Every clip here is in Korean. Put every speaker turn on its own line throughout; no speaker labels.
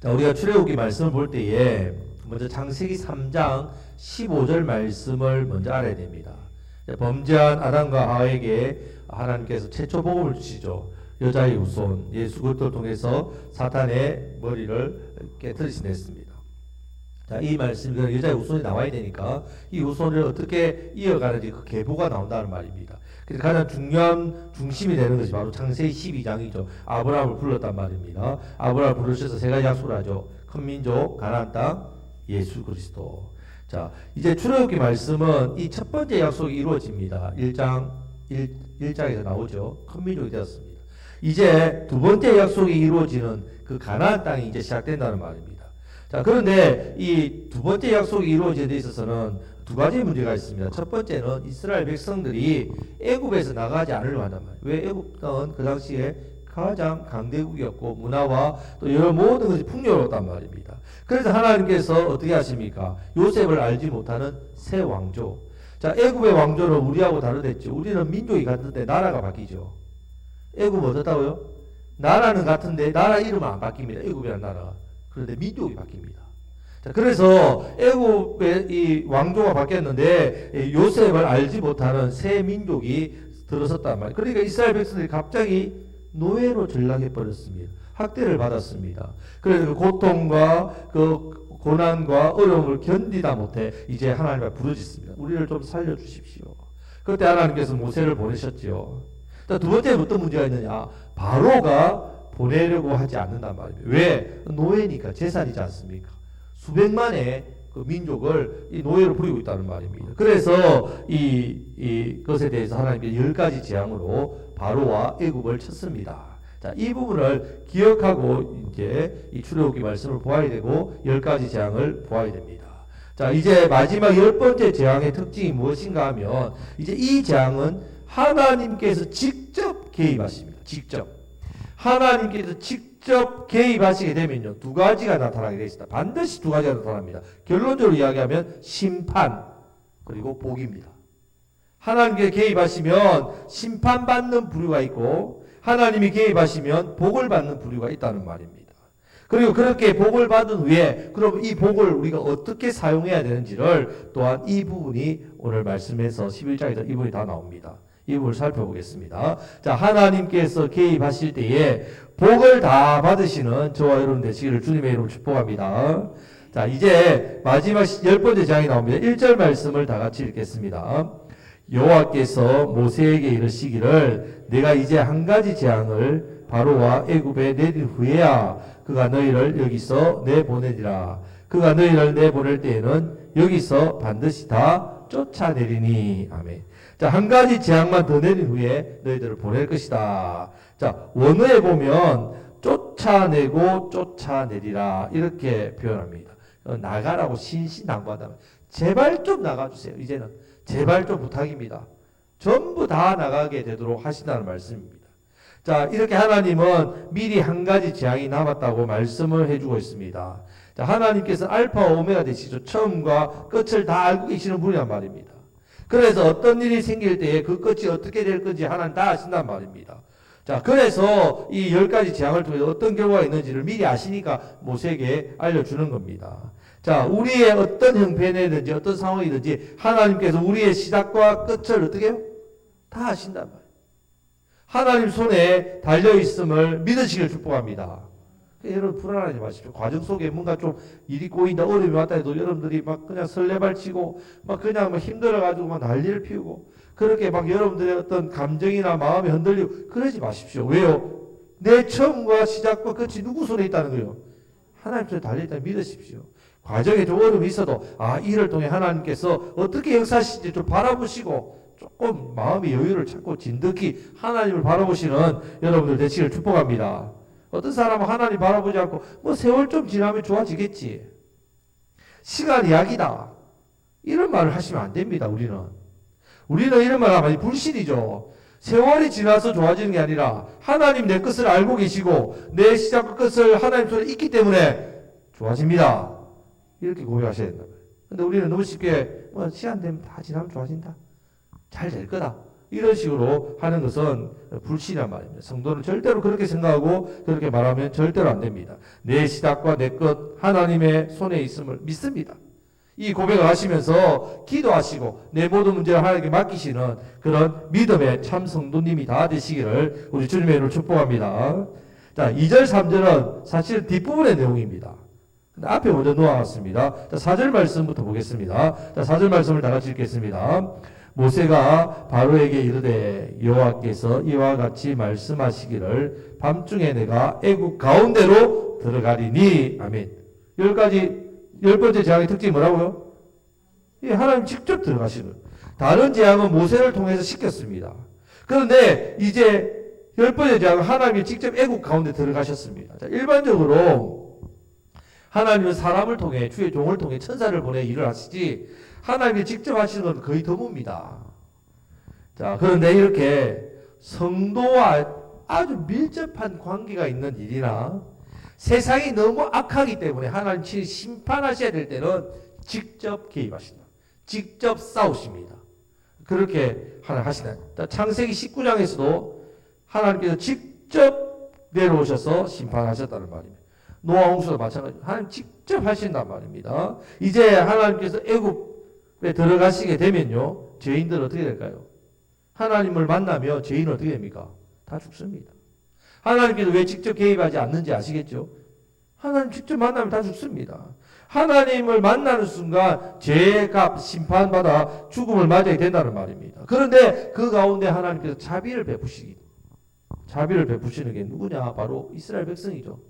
자, 우리가 출애굽기 말씀을 볼 때에 먼저 창세기 3장 15절 말씀을 먼저 알아야 됩니다. 범죄한 아담과 하와에게 하나님께서 최초 복음을 주시죠. 여자의 후손 예수 그리스도를 통해서 사탄의 머리를 깨뜨리시냈습니다. 자, 이 말씀, 여자의 후손이 나와야 되니까 이 후손을 어떻게 이어가는지 그 계보가 나온다는 말입니다. 그래서 가장 중요한 중심이 되는 것이 바로 창세기 12장이죠. 아브라함을 불렀단 말입니다. 아브라함을 부르셔서 세 가지 약속을 하죠. 큰 민족, 가나안 땅, 예수 그리스도. 자, 이제 출애굽기 말씀은 이 첫 번째 약속이 이루어집니다. 1장에서 나오죠. 큰 민족이 되었습니다. 이제 두 번째 약속이 이루어지는 그 가나안 땅이 이제 시작된다는 말입니다. 자, 그런데 이 두 번째 약속이 이루어지는 데 있어서는 두 가지 문제가 있습니다. 첫 번째는 이스라엘 백성들이 애굽에서 나가지 않으려고 한단 말이에요. 왜? 애굽은 그 당시에 가장 강대국이었고 문화와 또 여러 모든 것이 풍요로웠단 말입니다. 그래서 하나님께서 어떻게 하십니까? 요셉을 알지 못하는 새 왕조. 자, 애굽의 왕조는 우리하고 다르댔죠. 우리는 민족이 같은데 나라가 바뀌죠. 애굽은 어떻다고요? 나라는 같은데 나라 이름은 안 바뀝니다. 애굽이라는 나라가. 그런데 민족이 바뀝니다. 자, 그래서 애굽의 이 왕조가 바뀌었는데 요셉을 알지 못하는 새 민족이 들어섰단 말이에요. 그러니까 이스라엘 백성들이 갑자기 노예로 전락해 버렸습니다. 학대를 받았습니다. 그래서 그 고통과 그 고난과 어려움을 견디다 못해 이제 하나님 앞에 부르짖습니다. 우리를 좀 살려주십시오. 그때 하나님께서 모세를 보내셨죠. 자, 두 번째 어떤 문제가 있느냐? 바로가 보내려고 하지 않는단 말입니다. 왜? 노예니까, 재산이지 않습니까? 수백만의 그 민족을 이 노예로 부리고 있다는 말입니다. 그래서 이 것에 대해서 하나님께서 10가지 재앙으로 바로와 애굽을 쳤습니다. 자, 이 부분을 기억하고 이제 이 출애굽기 말씀을 보아야 되고 10가지 재앙을 보아야 됩니다. 자, 이제 마지막 10번째 재앙의 특징이 무엇인가 하면 이제 이 재앙은 하나님께서 직접 개입하십니다. 직접. 하나님께서 직접 개입하시게 되면요, 두 가지가 나타나게 되어 있습니다. 반드시 두 가지가 나타납니다. 결론적으로 이야기하면 심판 그리고 복입니다. 하나님께서 개입하시면 심판받는 부류가 있고 하나님이 개입하시면 복을 받는 부류가 있다는 말입니다. 그리고 그렇게 복을 받은 후에 그럼 이 복을 우리가 어떻게 사용해야 되는지를 또한 이 부분이 오늘 말씀에서 11장에서 이 부분이 다 나옵니다. 이 부분을 살펴보겠습니다. 자, 하나님께서 개입하실 때에 복을 다 받으시는 저와 여러분 되시기를 주님의 이름으로 축복합니다. 자, 이제 마지막 10번째 장이 나옵니다. 1절 말씀을 다 같이 읽겠습니다. 여호와께서 모세에게 이르시기를 내가 이제 한 가지 재앙을 바로와 애굽에 내린 후에야 그가 너희를 여기서 내보내리라. 그가 너희를 내보낼 때에는 여기서 반드시 다 쫓아내리니. 아멘. 자, 한 가지 재앙만 더 내린 후에 너희들을 보낼 것이다. 자, 원어에 보면 쫓아내고 쫓아내리라 이렇게 표현합니다. 나가라고 신신당부한다. 제발 좀 나가주세요. 이제는 제발 좀 부탁입니다. 전부 다 나가게 되도록 하신다는 말씀입니다. 자, 이렇게 하나님은 미리 한 가지 재앙이 남았다고 말씀을 해주고 있습니다. 자, 하나님께서 알파와 오메가 되시죠. 처음과 끝을 다 알고 계시는 분이란 말입니다. 그래서 어떤 일이 생길 때에 그 끝이 어떻게 될 건지 하나님 다 아신단 말입니다. 자, 그래서 이 10가지 재앙을 통해서 어떤 결과가 있는지를 미리 아시니까 모세에게 알려주는 겁니다. 자, 우리의 어떤 형편이든지 어떤 상황이든지 하나님께서 우리의 시작과 끝을 어떻게 해요? 다 아신단 말이에요. 하나님 손에 달려있음을 믿으시길 축복합니다. 여러분 불안하지 마십시오. 과정 속에 뭔가 좀 일이 꼬인다, 어려움이 왔다 해도 여러분들이 막 그냥 설레발치고 막 그냥 막 힘들어가지고 막 난리를 피우고 그렇게 막 여러분들의 어떤 감정이나 마음이 흔들리고 그러지 마십시오. 왜요? 내 처음과 시작과 끝이 누구 손에 있다는 거예요? 하나님 손에 달려있다는 믿으십시오. 과정에 좀 어려움이 있어도 이를 통해 하나님께서 어떻게 역사하실지 좀 바라보시고 조금 마음의 여유를 찾고 진득히 하나님을 바라보시는 여러분들 되시기를 축복합니다. 어떤 사람은 하나님 바라보지 않고 뭐 세월 좀 지나면 좋아지겠지. 시간 이야기다. 이런 말을 하시면 안 됩니다. 우리는 이런 말 하면 불신이죠. 세월이 지나서 좋아지는 게 아니라 하나님 내 끝을 알고 계시고 내 시작과 끝을 하나님 손에 있기 때문에 좋아집니다. 이렇게 고백하셔야 된다. 근데 우리는 너무 쉽게 시간 되면 다 지나면 좋아진다. 잘 될 거다. 이런 식으로 하는 것은 불신이란 말입니다. 성도는 절대로 그렇게 생각하고 그렇게 말하면 절대로 안 됩니다. 내 시작과 내 끝 하나님의 손에 있음을 믿습니다. 이 고백을 하시면서 기도하시고 내 모든 문제를 하나님께 맡기시는 그런 믿음의 참 성도님이 다 되시기를 우리 주님의 이름으로 축복합니다. 자, 2절 3절은 사실 뒷부분의 내용입니다. 앞에 먼저 놓아왔습니다. 자, 4절 말씀부터 보겠습니다. 자, 4절 말씀을 다 같이 읽겠습니다. 모세가 바로에게 이르되 여호와께서 이와 같이 말씀하시기를 밤중에 내가 애국 가운데로 들어가리니. 아멘. 열 번째 재앙의 특징이 뭐라고요? 예, 하나님 직접 들어가시는. 다른 재앙은 모세를 통해서 시켰습니다. 그런데 이제 열 번째 재앙은 하나님이 직접 애국 가운데 들어가셨습니다. 자, 일반적으로 하나님은 사람을 통해 주의 종을 통해 천사를 보내 일을 하시지 하나님이 직접 하시는 건 거의 드뭅니다. 자, 그런데 이렇게 성도와 아주 밀접한 관계가 있는 일이나 세상이 너무 악하기 때문에 하나님 친히 심판하셔야 될 때는 직접 개입하신다. 직접 싸우십니다. 그렇게 하시나요? 창세기 19장에서도 하나님께서 직접 내려오셔서 심판하셨다는 말입니다. 노아 홍수도 마찬가지로 하나님 직접 하신단 말입니다. 이제 하나님께서 애굽에 들어가시게 되면요, 죄인들은 어떻게 될까요? 하나님을 만나며 죄인은 어떻게 됩니까? 다 죽습니다. 하나님께서 왜 직접 개입하지 않는지 아시겠죠? 하나님 직접 만나면 다 죽습니다. 하나님을 만나는 순간 죄가 심판받아 죽음을 맞아야 된다는 말입니다. 그런데 그 가운데 하나님께서 자비를 베푸시는 게 누구냐? 바로 이스라엘 백성이죠.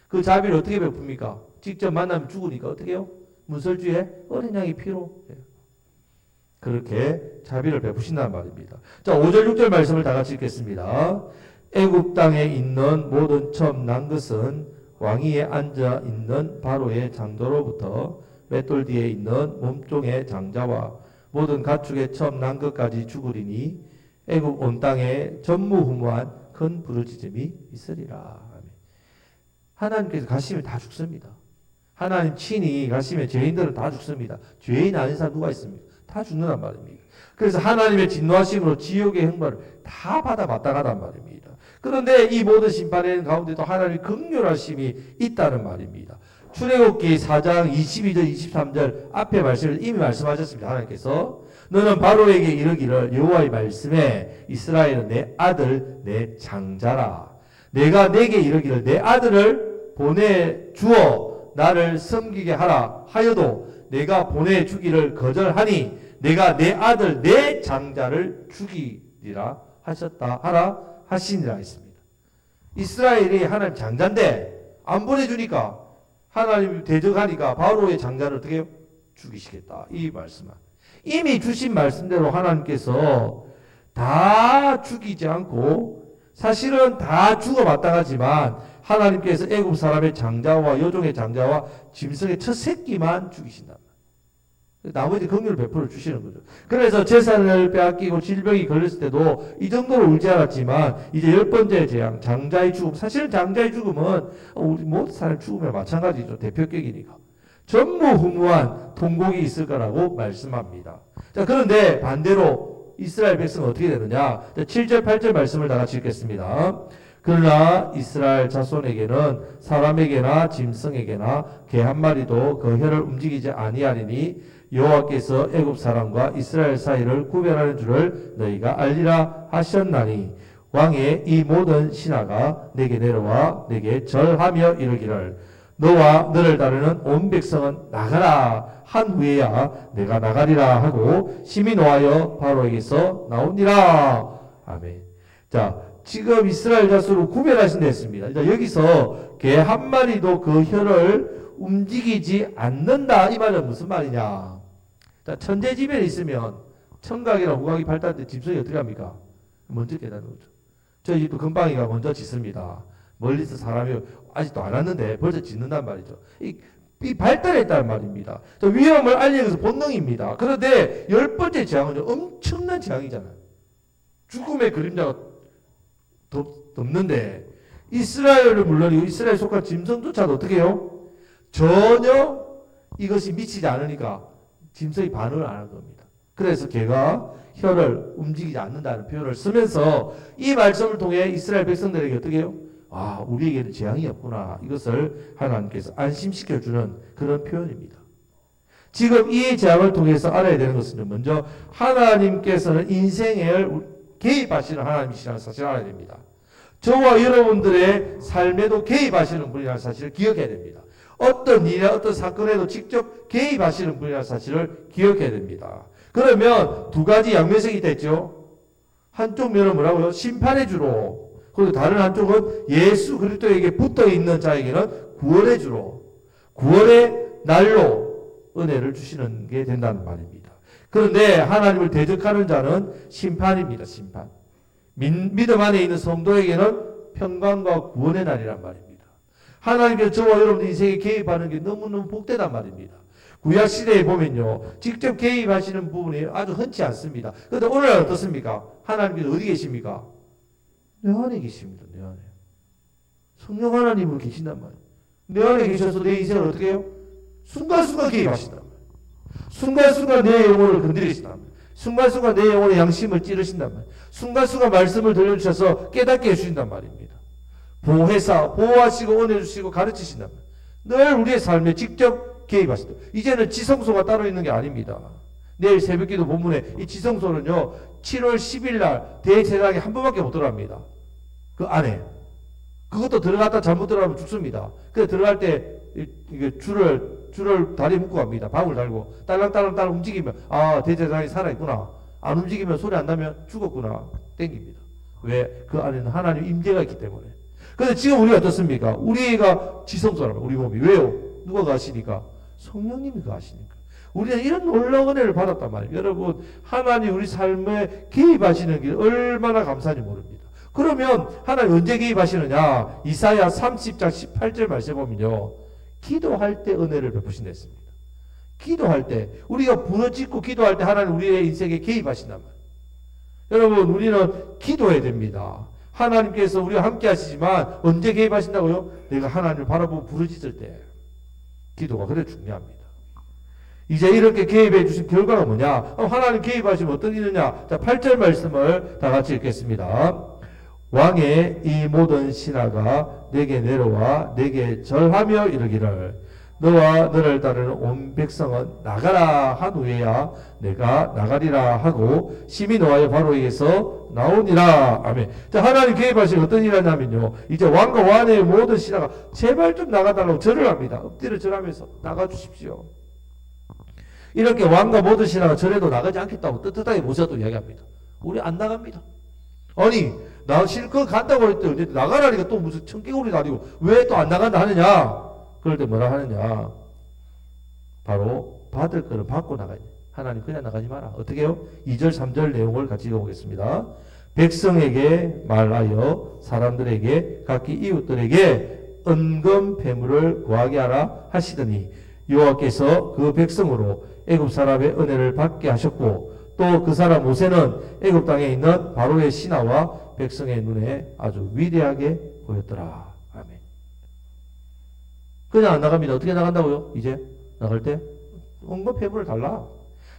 그 자비를 어떻게 베풉니까? 직접 만나면 죽으니까 어떻게 해요? 문설주에 어린 양의 피로. 그렇게 자비를 베푸신다는 말입니다. 자, 5절 6절 말씀을 다 같이 읽겠습니다. 애굽 땅에 있는 모든 처음 난 것은 왕위에 앉아 있는 바로의 장도로부터 맷돌 뒤에 있는 몸종의 장자와 모든 가축의 처음 난 것까지 죽으리니 애굽 온 땅에 전무후무한 큰 부르짖음이 있으리라. 하나님께서 가시면 다 죽습니다. 하나님 친히 가시면 죄인들은 다 죽습니다. 죄인 아닌 사람 누가 있습니까? 다 죽는단 말입니다. 그래서 하나님의 진노하심으로 지옥의 형벌을 다 받아 마땅하단 말입니다. 그런데 이 모든 심판의 가운데도 하나님의 긍휼하심이 있다는 말입니다. 출애굽기 4장 22절 23절 앞에 말씀을 이미 말씀하셨습니다. 하나님께서 너는 바로에게 이르기를 여호와의 말씀에 이스라엘은 내 아들 내 장자라. 내가 내게 이르기를 내 아들을 보내주어 나를 섬기게 하라 하여도 내가 보내주기를 거절하니 내가 내 아들 내 장자를 죽이리라 하셨다 하라 하시니라 했습니다. 이스라엘이 하나님 장자인데 안 보내주니까 하나님 대적하니까 바로의 장자를 어떻게 해요? 죽이시겠다. 이 말씀은 이미 주신 말씀대로 하나님께서 다 죽이지 않고 사실은 다 죽어 마땅하지만 하나님께서 애굽 사람의 장자와 여종의 장자와 짐승의 첫 새끼만 죽이신다. 나머지 긍휼을 베풀어 주시는 거죠. 그래서 재산을 빼앗기고 질병이 걸렸을 때도 이 정도로 울지 않았지만 이제 열 번째 재앙, 장자의 죽음. 사실은 장자의 죽음은 우리 모든 사람 죽음에 마찬가지죠. 대표격이니까. 전무후무한 통곡이 있을 거라고 말씀합니다. 자, 그런데 반대로 이스라엘 백성은 어떻게 되느냐? 7절, 8절 말씀을 다 같이 읽겠습니다. 그러나 이스라엘 자손에게는 사람에게나 짐승에게나 개 한 마리도 그 혀를 움직이지 아니하리니 여호와께서 애굽 사람과 이스라엘 사이를 구별하는 줄을 너희가 알리라 하셨나니 왕의 이 모든 신하가 내게 내려와 내게 절하며 이르기를 너와 너를 따르는 온 백성은 나가라 한 후에야 내가 나가리라 하고 심히 노하여 바로에게서 나오니라. 아멘. 자, 지금 이스라엘 자손을 구별하신다 했습니다. 여기서 개 한 마리도 그 혀를 움직이지 않는다. 이 말은 무슨 말이냐? 자, 천재지변이 있으면 청각이나 후각이 발달할 때 짐승이 어떻게 합니까? 먼저 깨닫는 거죠. 저희 집도 금방이가 먼저 짖습니다. 멀리서 사람이 아직도 안 왔는데 벌써 짖는단 말이죠. 이 발달했다는 말입니다. 위험을 알리는 것은 본능입니다. 그런데 열 번째 재앙은 엄청난 재앙이잖아요. 죽음의 그림자가 덮는데 이스라엘을 물론이고 이스라엘 속한 짐승조차도 어떻게 해요? 전혀 이것이 미치지 않으니까 짐승이 반응을 안 한 겁니다. 그래서 걔가 혀를 움직이지 않는다는 표현을 쓰면서 이 말씀을 통해 이스라엘 백성들에게 어떻게 해요? 아, 우리에게는 재앙이 없구나. 이것을 하나님께서 안심시켜주는 그런 표현입니다. 지금 이 재앙을 통해서 알아야 되는 것은 먼저 하나님께서는 인생에 개입하시는 하나님이시라는 사실을 알아야 됩니다. 저와 여러분들의 삶에도 개입하시는 분이라는 사실을 기억해야 됩니다. 어떤 일이나 어떤 사건에도 직접 개입하시는 분이라는 사실을 기억해야 됩니다. 그러면 두 가지 양면성이 됐죠. 한쪽 면은 뭐라고요? 심판의 주로. 그리고 다른 한쪽은 예수 그리스도에게 붙어있는 자에게는 구원의 주로. 구원의 날로 은혜를 주시는 게 된다는 말입니다. 그런데 하나님을 대적하는 자는 심판입니다. 심판. 믿음 안에 있는 성도에게는 평강과 구원의 날이란 말입니다. 하나님께서 저와 여러분 인생에 개입하는 게 너무너무 복되단 말입니다. 구약시대에 보면요, 직접 개입하시는 부분이 아주 흔치 않습니다. 그런데 오늘은 어떻습니까? 하나님께서 어디 계십니까? 내 안에 계십니다. 내 안에. 성령 하나님으로 계신단 말이에요. 내 안에 계셔서 내 인생을 어떻게 해요? 순간순간 개입하신단 말이에요. 순간순간 내 영혼을 건드리신단 말이에요. 순간순간 내 영혼의 양심을 찌르신단 말이에요. 순간순간 말씀을 들려주셔서 깨닫게 해주신단 말입니다. 보호하시고 은혜 주시고 가르치신단 말이에요. 늘 우리의 삶에 직접 개입하신다. 이제는 지성소가 따로 있는 게 아닙니다. 내일 새벽기도 본문에 이 지성소는요, 7월 10일 날 대제사장이 한 번밖에 못 들어갑니다. 그 안에. 그것도 들어갔다 잘못 들어가면 죽습니다. 그래서 들어갈 때 이게 줄을 다리에 묶고 갑니다. 방울 달고 딸랑딸랑 움직이면 아, 대제사장이 살아있구나. 안 움직이면 소리 안 나면 죽었구나. 땡깁니다. 왜? 그 안에는 하나님 임재가 있기 때문에. 그런데 지금 우리가 어떻습니까? 우리가 지성소라면 우리 몸이. 왜요? 누가 가시니까? 성령님이 가시니까. 우리는 이런 놀라운 은혜를 받았단 말이에요. 여러분, 하나님 우리 삶에 개입하시는 게 얼마나 감사한지 모릅니다. 그러면 하나님 언제 개입하시느냐? 이사야 30장 18절 말씀 보면요, 기도할 때 은혜를 베푸신다 했습니다. 기도할 때, 우리가 부르짖고 기도할 때 하나님 우리의 인생에 개입하신단 말이에요. 여러분, 우리는 기도해야 됩니다. 하나님께서 우리와 함께 하시지만 언제 개입하신다고요? 내가 하나님을 바라보고 부르짖을 때. 기도가 그래 중요합니다. 이제 이렇게 개입해 주신 결과가 뭐냐? 하나님 개입하시면 어떤 일이 있느냐? 자, 8절 말씀을 다 같이 읽겠습니다. 왕의 이 모든 신하가 내게 내려와 내게 절하며 이르기를 너와 너를 따르는 온 백성은 나가라 한 후에야 내가 나가리라 하고 심히 노하여 바로에게서 나오니라. 아멘. 자, 하나님 개입하시면 어떤 일을 하냐면요, 이제 왕과 왕의 모든 신하가 제발 좀 나가달라고 절을 합니다. 엎드려 절하면서 나가주십시오. 이렇게 왕과 모든 신하가 절해도 나가지 않겠다고 떳떳하게 모세도 이야기합니다. 우리 안 나갑니다. 아니, 나 실컷 간다고 했더니 나가라니까 또 무슨 청개구리도 아니고 왜 또 안 나간다 하느냐? 그럴 때 뭐라 하느냐? 바로 받을 거는 받고 나가야 돼. 하나님 그냥 나가지 마라. 어떻게 해요? 2절 3절 내용을 같이 읽어보겠습니다. 백성에게 말하여 사람들에게 각기 이웃들에게 은금 패물을 구하게 하라 하시더니 여호와께서 그 백성으로 애굽 사람의 은혜를 받게 하셨고 또 그 사람 모세는 애굽 땅에 있는 바로의 신하와 백성의 눈에 아주 위대하게 보였더라. 아멘. 그냥 안 나갑니다. 어떻게 나간다고요? 이제 나갈 때 은금 패물을 달라.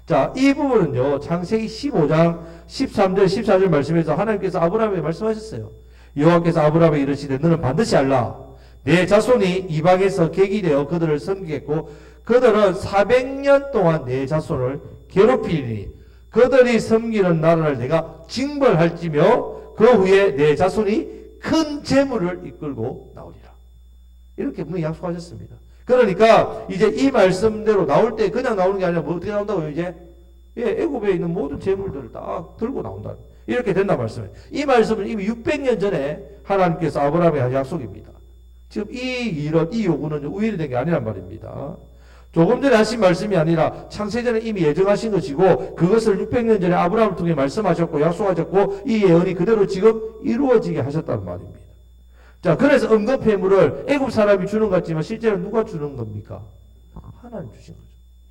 자, 이 부분은요, 창세기 15장 13절 14절 말씀에서 하나님께서 아브라함에게 말씀하셨어요. 여호와께서 아브라함에게 이르시되 너는 반드시 알라. 내 자손이 이방에서 객이 되어 그들을 섬기겠고 그들은 400년 동안 내 자손을 괴롭히리니 그들이 섬기는 나라를 내가 징벌할지며 그 후에 내 자손이 큰 재물을 이끌고 나오리라. 이렇게 분명히 약속하셨습니다. 그러니까 이제 이 말씀대로 나올 때 그냥 나오는 게 아니라 뭐 어떻게 나온다고요? 이제 애굽에 있는 모든 재물들을 딱 들고 나온다. 이렇게 된다 말씀이에요. 이 말씀은 이미 600년 전에 하나님께서 아브라함에게 한 약속입니다. 지금 이 요구는 우연히 된 게 아니란 말입니다. 조금 전에 하신 말씀이 아니라 창세전에 이미 예정하신 것이고 그것을 600년 전에 아브라함을 통해 말씀하셨고 약속하셨고 이 예언이 그대로 지금 이루어지게 하셨다는 말입니다. 자, 그래서 은금패물을 애굽 사람이 주는 것 같지만 실제로 누가 주는 겁니까? 하나님 주신 거죠.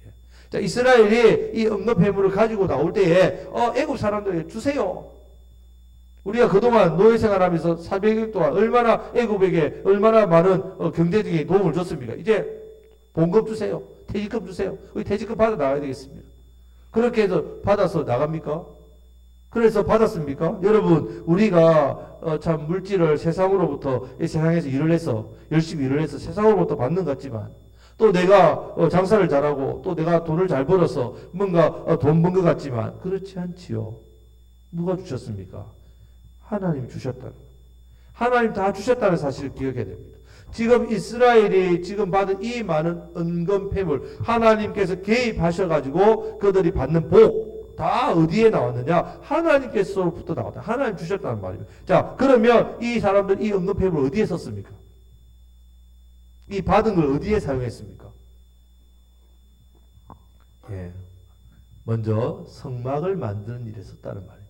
예. 자, 이스라엘이 이 은금패물을 가지고 나올 때에 애굽 사람들에게 주세요. 우리가 그동안 노예 생활하면서 400년 동안 얼마나 애굽에게 얼마나 많은 경제적인 도움을 줬습니까? 이제 봉급 주세요. 퇴직금 주세요. 우리 퇴직금 받아 나가야 되겠습니다. 그렇게 해서 받아서 나갑니까? 그래서 받았습니까? 여러분, 우리가 참 물질을 세상으로부터, 이 세상에서 일을 해서, 열심히 일을 해서 세상으로부터 받는 것 같지만, 또 내가 장사를 잘하고, 또 내가 돈을 잘 벌어서 뭔가 돈 번 것 같지만, 그렇지 않지요. 누가 주셨습니까? 하나님 주셨다는 거예요. 하나님 다 주셨다는 사실을 기억해야 됩니다. 지금 이스라엘이 지금 받은 이 많은 은금 폐물, 하나님께서 개입하셔가지고 그들이 받는 복, 다 어디에 나왔느냐? 하나님께서부터 나왔다. 하나님 주셨다는 말입니다. 자, 그러면 이 사람들 이 은금 폐물을 어디에 썼습니까? 이 받은 걸 어디에 사용했습니까? 예. 먼저 성막을 만드는 일에 썼다는 말입니다.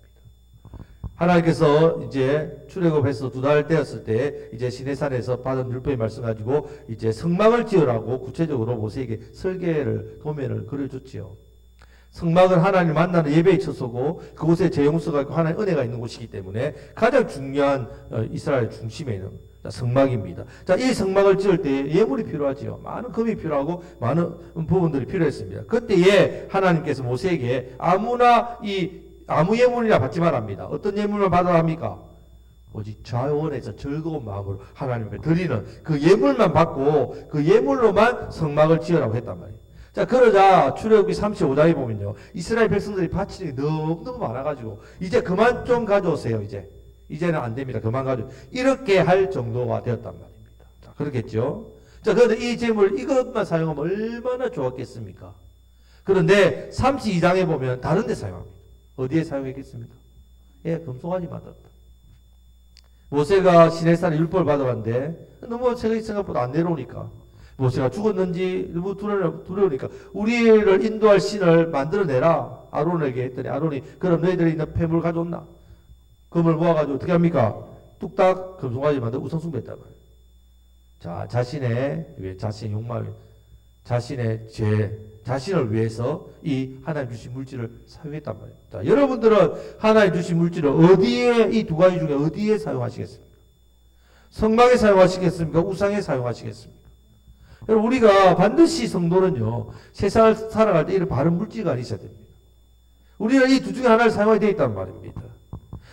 하나님께서 이제 출애굽해서 2달 되었을 때 이제 시내산에서 받은 율법의 말씀 가지고 이제 성막을 지으라고 구체적으로 모세에게 설계를 도면을 그려줬지요. 성막은 하나님 만나는 예배의 처소고 그곳에 재용서가 있고 하나님의 은혜가 있는 곳이기 때문에 가장 중요한 이스라엘 중심에 있는 성막입니다. 자, 이 성막을 지을 때 예물이 필요하지요. 많은 금이 필요하고 많은 부분들이 필요했습니다. 그때에 하나님께서 모세에게 아무 예물이나 받지 말합니다. 어떤 예물만 받아야 합니까? 오직 자원에서 즐거운 마음으로 하나님 앞에 드리는 그 예물만 받고 그 예물로만 성막을 지으라고 했단 말이에요. 자, 그러자 출애굽기 35장에 보면요, 이스라엘 백성들이 바치는 게 너무너무 많아가지고 이제 그만 좀 가져오세요. 이제는 안 됩니다. 그만 가져. 이렇게 할 정도가 되었단 말입니다. 자, 그렇겠죠. 자, 그런데 이 재물 이것만 사용하면 얼마나 좋았겠습니까? 그런데 32장에 보면 다른 데 사용합니다. 어디에 사용했겠습니까? 예, 금송아지 만들었다. 모세가 시내산에 율법을 받아왔는데 너무 자기 생각보다 안 내려오니까, 모세가 죽었는지 너무 두려우니까 우리를 인도할 신을 만들어내라 아론에게 했더니, 아론이 그럼 너희들이 있는 폐물 가져온나? 금을 모아가지고 어떻게 합니까? 뚝딱 금송아지 만들어 우상숭배했단 말이에요. 자, 자신의 욕망, 자신의 죄, 자신을 위해서 이 하나님 주신 물질을 사용했단 말이에요. 자, 여러분들은 하나님 주신 물질을 어디에, 이 두 가지 중에 어디에 사용하시겠습니까? 성막에 사용하시겠습니까? 우상에 사용하시겠습니까? 여러분, 우리가 반드시 성도는요, 세상을 살아갈 때 이런 바른 물질가 있어야 됩니다. 우리는 이 두 중에 하나를 사용해야 되어 있다는 말입니다.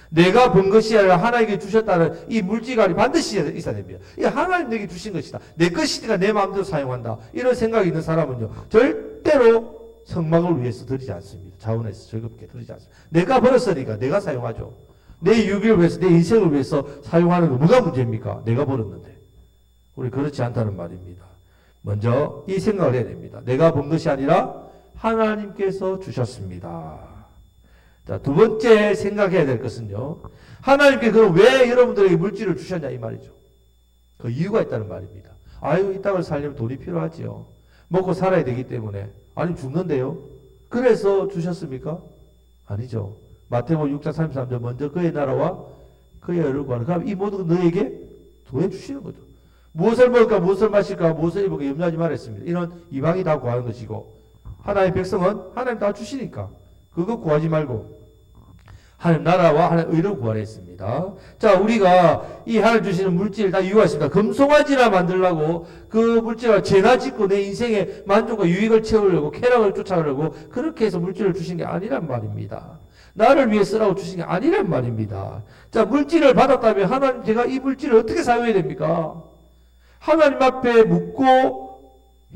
내가 번 것이 아니라 하나님께 주셨다는 이 물질관이 반드시 있어야 됩니다. 이 하나님 내게 주신 것이다. 내 것이니까 내 마음대로 사용한다. 이런 생각이 있는 사람은요, 절대로 성막을 위해서 드리지 않습니다. 자원해서 즐겁게 드리지 않습니다. 내가 벌었으니까 내가 사용하죠. 내 유익을 위해서, 내 인생을 위해서 사용하는 거 뭐가 문제입니까? 내가 벌었는데. 우리 그렇지 않다는 말입니다. 먼저 이 생각을 해야 됩니다. 내가 번 것이 아니라 하나님께서 주셨습니다. 자, 두 번째 생각해야 될 것은요, 하나님께 그럼 왜 여러분들에게 물질을 주셨냐 이 말이죠. 그 이유가 있다는 말입니다. 아유, 이 땅을 살려면 돈이 필요하지요. 먹고 살아야 되기 때문에. 아니면 죽는데요. 그래서 주셨습니까? 아니죠. 마태복음 6장 33절 먼저 그의 나라와 그의 의를 구하라. 그럼 이 모든 건 너에게 더해 주시는 거죠. 무엇을 먹을까, 무엇을 마실까, 무엇을 입을까 염려하지 말았습니다. 이런 이방이 다 구하는 것이고, 하나님의 백성은 하나님 다 주시니까 그거 구하지 말고 하나님 나라와 하나님 의를 구하라 했습니다. 자, 우리가 이 하나님 주시는 물질 다 이유가 있습니다. 금송아지나 만들려고 그 물질을 죄나 짓고 내 인생의 만족과 유익을 채우려고 쾌락을 쫓아가려고 그렇게 해서 물질을 주신 게 아니란 말입니다. 나를 위해 쓰라고 주신 게 아니란 말입니다. 자, 물질을 받았다면 하나님, 제가 이 물질을 어떻게 사용해야 됩니까? 하나님 앞에 묻고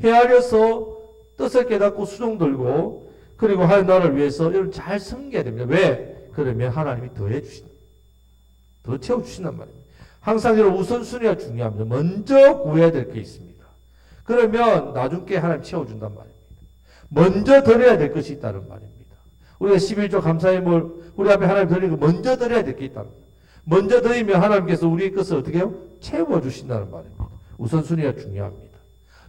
헤아려서 뜻을 깨닫고 수종 들고, 그리고 하나님 나라를 위해서 여러분 잘 섬겨야 됩니다. 왜? 그러면 하나님이 더해 주신다. 더 채워 주신단 말입니다. 항상 여러분 우선순위가 중요합니다. 먼저 구해야 될 게 있습니다. 그러면 나중에 하나님 채워준단 말입니다. 먼저 드려야 될 것이 있다는 말입니다. 우리가 11조 감사예물 우리 앞에 하나님 드리는 거 먼저 드려야 될 게 있다는 말입니다. 먼저 드리면 하나님께서 우리의 것을 어떻게 해요? 채워주신다는 말입니다. 우선순위가 중요합니다.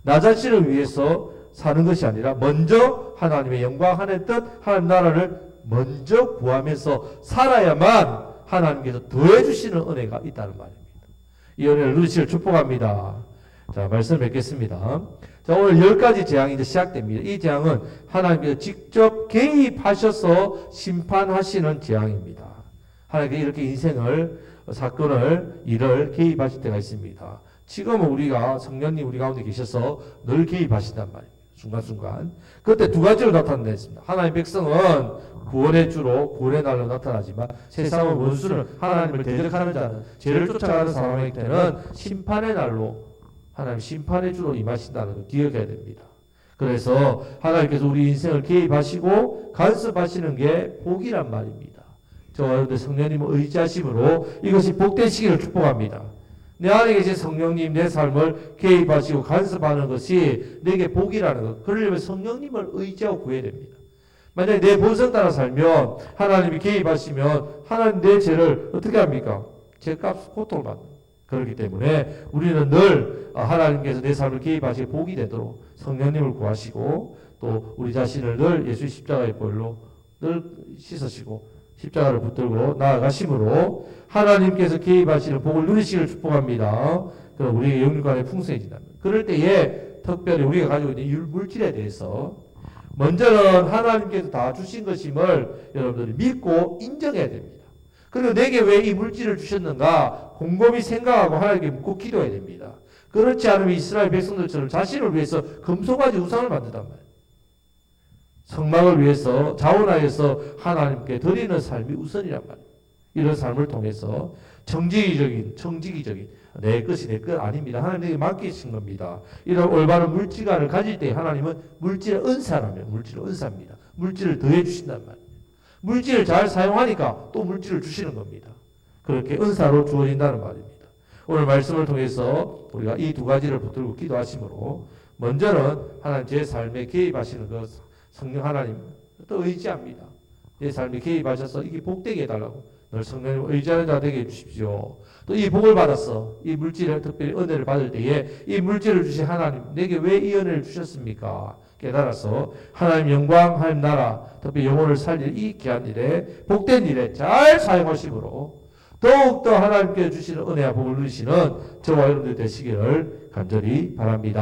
나 자신을 위해서 사는 것이 아니라 먼저 하나님의 영광, 하나님의 뜻, 하나님 나라를 먼저 구하면서 살아야만 하나님께서 더해주시는 은혜가 있다는 말입니다. 이 은혜를 누리시길 축복합니다. 자, 말씀 뵙겠습니다. 자, 오늘 10가지 재앙이 이제 시작됩니다. 이 재앙은 하나님께서 직접 개입하셔서 심판하시는 재앙입니다. 하나님께서 이렇게 인생을, 사건을, 일을 개입하실 때가 있습니다. 지금은 우리가, 성령님 우리 가운데 계셔서 늘 개입하신단 말입니다. 순간순간. 그때 두 가지로 나타낸다. 하나님 백성은 구원의 주로 구원의 날로 나타나지만 세상은 원수는 하나님을 대적하는 자는 죄를 쫓아가는 사람에게 때는 심판의 날로 하나님 심판의 주로 임하신다는 걸 기억해야 됩니다. 그래서 하나님께서 우리 인생을 개입하시고 간섭하시는 게 복이란 말입니다. 저와 여러분들 성령님을 의지하심으로 이것이 복되시기를 축복합니다. 내 안에 계신 성령님 내 삶을 개입하시고 간섭하는 것이 내게 복이라는 것. 그러려면 성령님을 의지하고 구해야 됩니다. 만약에 내 본성 따라 살면 하나님이 개입하시면 하나님 내 죄를 어떻게 합니까? 죄값 고통을 받는. 그렇기 때문에 우리는 늘 하나님께서 내 삶을 개입하시고 복이 되도록 성령님을 구하시고 또 우리 자신을 늘 예수의 십자가의 보혈로 늘 씻으시고 십자가를 붙들고 나아가심으로 하나님께서 개입하시는 복을 누리시기를 축복합니다. 그럼 우리의 영육간에 풍성해진답니다. 그럴 때에 특별히 우리가 가지고 있는 물질에 대해서 먼저는 하나님께서 다 주신 것임을 여러분들이 믿고 인정해야 됩니다. 그리고 내게 왜 이 물질을 주셨는가 곰곰이 생각하고 하나님께 묻고 기도해야 됩니다. 그렇지 않으면 이스라엘 백성들처럼 자신을 위해서 금송아지 우상을 만든단 말이에요. 성막을 위해서 자원하여서 하나님께 드리는 삶이 우선이란 말이에요. 이런 삶을 통해서 정직이적인 내 것이 내 것 아닙니다. 하나님에게 맡기신 겁니다. 이런 올바른 물질관을 가질 때 하나님은 물질의 은사라면 물질의 은사입니다. 물질을 더해 주신단 말이에요. 물질을 잘 사용하니까 또 물질을 주시는 겁니다. 그렇게 은사로 주어진다는 말입니다. 오늘 말씀을 통해서 우리가 이 두 가지를 붙들고 기도하심으로 먼저는 하나님 제 삶에 개입하시는 것 성령 하나님 또 의지합니다. 내 삶에 개입하셔서 이게 복되게 해달라고 늘 성령님 의지하는 자 되게 해주십시오. 또 이 복을 받았어. 이 물질을 특별히 은혜를 받을 때에 이 물질을 주신 하나님 내게 왜 이 은혜를 주셨습니까? 깨달아서 하나님 영광 하나님 나라 특별히 영혼을 살릴 이 귀한 일에 복된 일에 잘 사용하심으로 더욱더 하나님께 주시는 은혜와 복을 누리시는 저와 여러분들 되시기를 간절히 바랍니다.